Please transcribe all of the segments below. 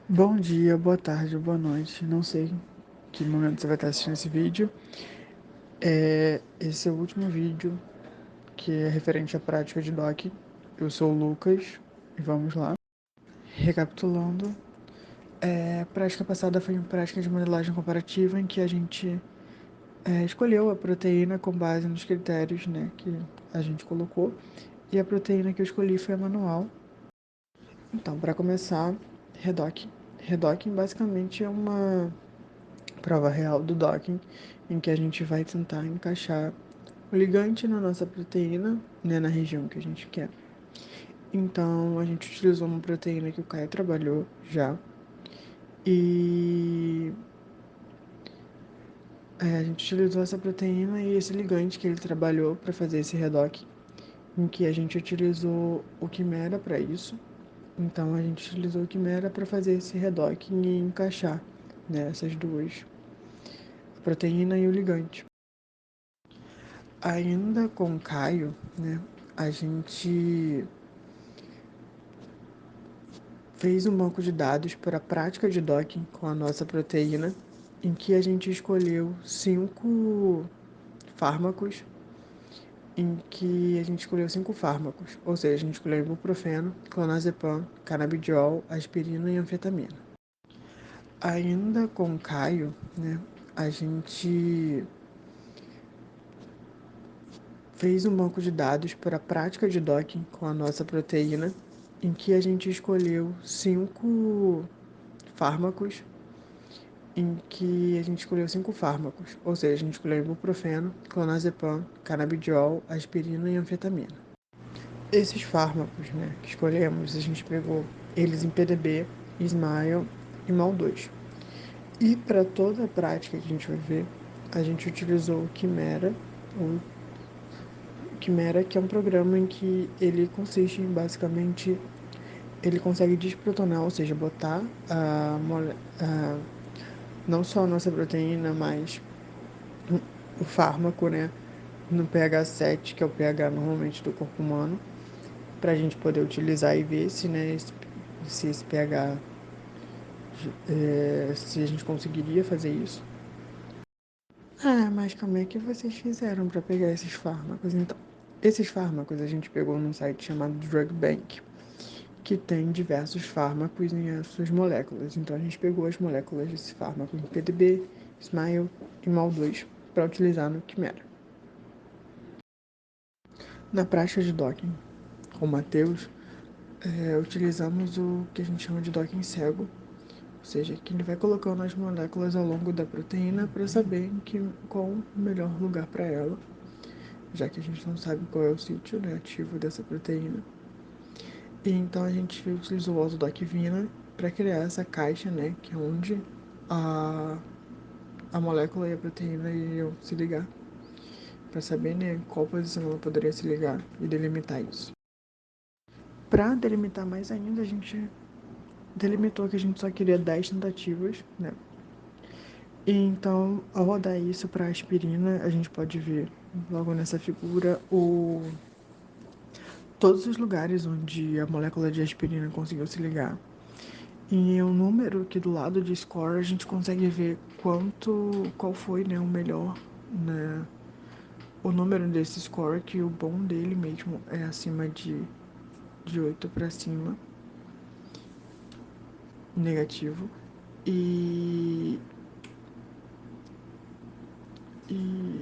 Bom dia, boa tarde, boa noite. Não sei que momento você vai estar assistindo esse vídeo. Esse é o último vídeo que é referente à prática de doc. Eu sou o Lucas e vamos lá. Recapitulando, a prática passada foi uma prática de modelagem comparativa em que a gente escolheu a proteína com base nos critérios, né, que a gente colocou. E a proteína que eu escolhi foi a manual. Então, para começar, redocking. Redocking basicamente é uma prova real do docking, em que a gente vai tentar encaixar o ligante na nossa proteína, né, na região que a gente quer. Então, a gente utilizou uma proteína que o Caio trabalhou já, e a gente utilizou essa proteína e esse ligante que ele trabalhou para fazer esse redoc, em que a gente utilizou o quimera para isso. Então, a gente utilizou o quimera para fazer esse redoc e encaixar, né, essas duas, a proteína e o ligante. Ainda com o Caio, né, a gente fez um banco de dados para a prática de docking com a nossa proteína, em que a gente escolheu 5 fármacos, ou seja, a gente escolheu ibuprofeno, clonazepam, canabidiol, aspirina e anfetamina. Ainda com o Caio, né, a gente fez um banco de dados para a prática de docking com a nossa proteína, em que a gente escolheu 5 fármacos, ou seja, a gente escolheu ibuprofeno, clonazepam, canabidiol, aspirina e anfetamina. Esses fármacos, né, que escolhemos, a gente pegou eles em PDB, Smile e MAL2. E para toda a prática que a gente vai ver, a gente utilizou o Quimera, que é um programa em que ele consiste em, basicamente, ele consegue desprotonar, ou seja, botar não só a nossa proteína, mas o fármaco, né, no pH 7, que é o pH normalmente do corpo humano, para a gente poder utilizar e ver se, né, se esse pH, se a gente conseguiria fazer isso. Mas como é que vocês fizeram para pegar esses fármacos? Então, esses fármacos a gente pegou num site chamado Drug Bank, que tem diversos fármacos em suas moléculas. Então, a gente pegou as moléculas desse fármaco em PDB, Smile e MAL2 para utilizar no Quimera. Na prática de docking com o Matheus, utilizamos o que a gente chama de docking cego, ou seja, que ele vai colocando as moléculas ao longo da proteína para saber qual o melhor lugar para ela, já que a gente não sabe qual é o sítio, né, ativo dessa proteína. E então a gente utilizou o Autodocvina para criar essa caixa, né, que é onde a molécula e a proteína iriam se ligar, para saber, né, qual posição ela poderia se ligar e delimitar isso. Para delimitar mais ainda, a gente delimitou que a gente só queria 10 tentativas, né? E então, ao rodar isso para aspirina, a gente pode ver logo nessa figura todos os lugares onde a molécula de aspirina conseguiu se ligar. E um número aqui do lado de score, a gente consegue ver qual foi, né, o melhor, né, o número desse score, que o bom dele mesmo é acima de 8 para cima, negativo. E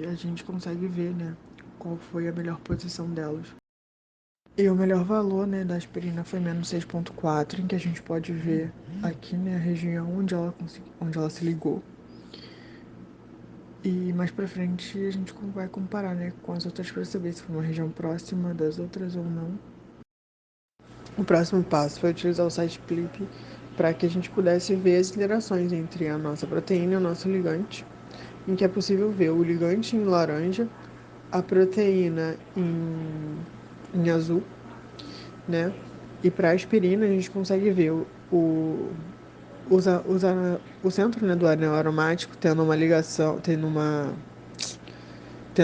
a gente consegue ver, né, qual foi a melhor posição delas. E o melhor valor, né, da aspirina foi menos 6,4, em que a gente pode ver aqui, né, a região onde ela se ligou. E mais pra frente a gente vai comparar, né, com as outras para saber se foi uma região próxima das outras ou não. O próximo passo foi utilizar o site Flip para que a gente pudesse ver as interações entre a nossa proteína e o nosso ligante, em que é possível ver o ligante em laranja, a proteína em azul, né? E para a aspirina a gente consegue ver o centro, né, do anel aromático tendo uma ligação, tendo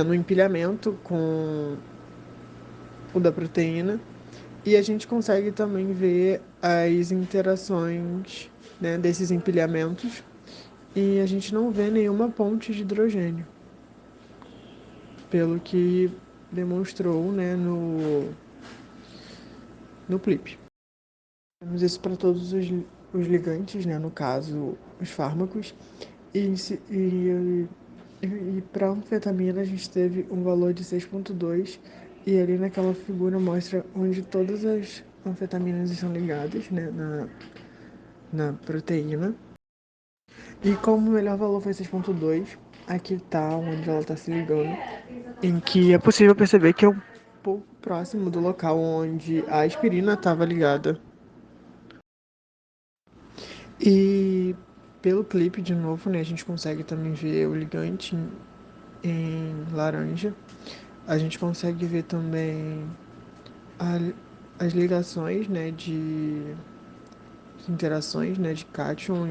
um empilhamento com o da proteína. E a gente consegue também ver as interações, né, desses empilhamentos e a gente não vê nenhuma ponte de hidrogênio, pelo que demonstrou, né, no clipe. Temos isso para todos os ligantes, né, no caso, os fármacos, e, e para anfetamina a gente teve um valor de 6,2 e ali naquela figura mostra onde todas as anfetaminas estão ligadas, né, na proteína. E como o melhor valor foi 6,2, aqui está onde ela está se ligando, em que é possível perceber que é um pouco próximo do local onde a aspirina estava ligada. E pelo clipe, de novo, né, a gente consegue também ver o ligante em laranja. A gente consegue ver também as ligações, né, de interações, né, de cátion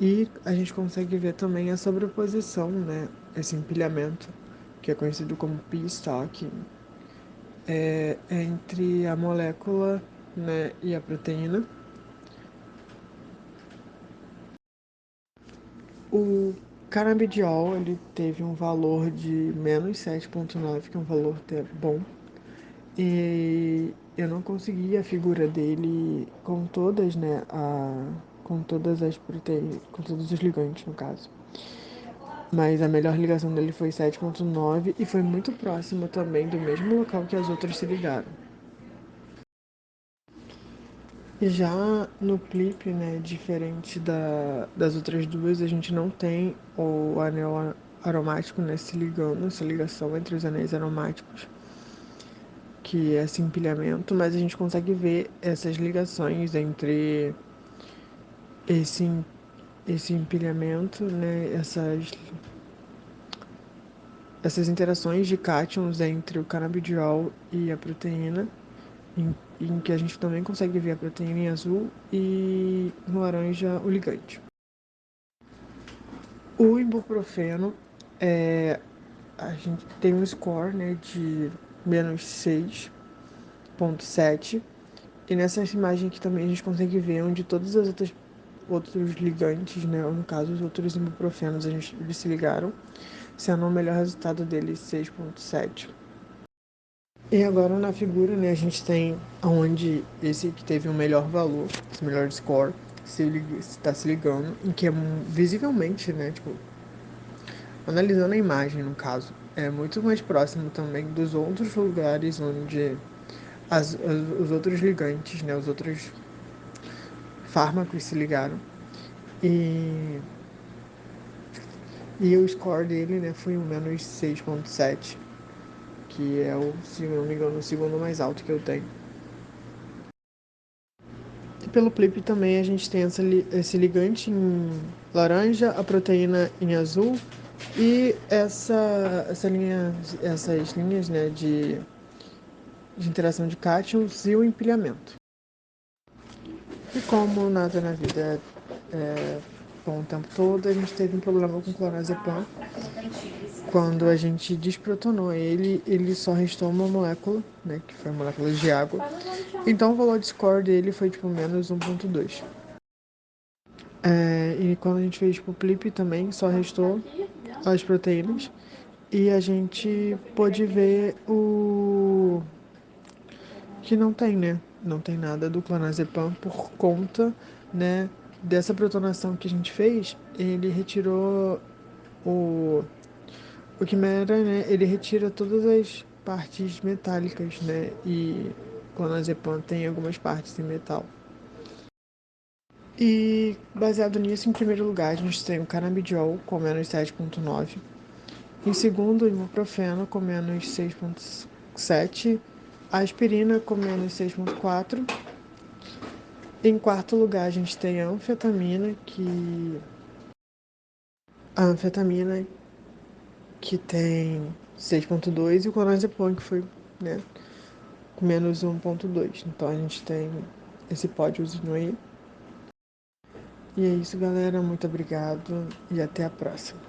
e a gente consegue ver também a sobreposição, né, esse empilhamento, que é conhecido como p-stocking, entre a molécula, né, e a proteína. O canabidiol ele teve um valor de menos 7,9, que é um valor até bom. E eu não consegui a figura dele com todas, né, com todas as proteínas, com todos os ligantes, no caso. Mas a melhor ligação dele foi 7,9 e foi muito próximo também do mesmo local que as outras se ligaram. E já no clipe, né, diferente das outras duas, a gente não tem o anel aromático, né, se ligando, essa ligação entre os anéis aromáticos, que é esse empilhamento, mas a gente consegue ver essas ligações entre esse, esse empilhamento, né, essas interações de cátions entre o canabidiol e a proteína, em que a gente também consegue ver a proteína em azul e no laranja o ligante. O ibuprofeno, a gente tem um score, né, de menos 6,7. E nessa imagem aqui também a gente consegue ver onde todas as outros ligantes, né, ou no caso os outros ibuprofenos, eles se ligaram, sendo o melhor resultado dele 6,7. E agora na figura, né, a gente tem onde esse que teve o melhor valor, esse melhor score, está se ligando, em que é visivelmente, né, tipo, analisando a imagem, no caso, é muito mais próximo também dos outros lugares onde os outros ligantes, né, os outros fármacos se ligaram. E, e o score dele, né, foi um menos 6,7, que é o, se não me engano, o segundo mais alto que eu tenho. E pelo PLIP também a gente tem esse ligante em laranja, a proteína em azul e essas linhas, né, de interação de cátions e o empilhamento. E como nada na vida é bom o tempo todo, a gente teve um problema com clonazepam. Quando a gente desprotonou ele, ele só restou uma molécula, né, que foi a molécula de água. Então o valor de score dele foi tipo menos 1,2. E quando a gente fez tipo PLIP também, só restou as proteínas. E a gente pôde ver o que não tem, né? Não tem nada do clonazepam por conta, né, dessa protonação que a gente fez. Ele retirou o quimera, né? Ele retira todas as partes metálicas, né? E clonazepam tem algumas partes em metal. E baseado nisso, em primeiro lugar, a gente tem o canabidiol com menos 7,9. Em segundo, o ibuprofeno com menos 6,7. A aspirina com menos 6,4. Em quarto lugar, a gente tem a anfetamina que tem 6,2 e o clonazepam que foi, né, com menos 1,2. Então a gente tem esse pódiozinho aí. E é isso, galera. Muito obrigado e até a próxima.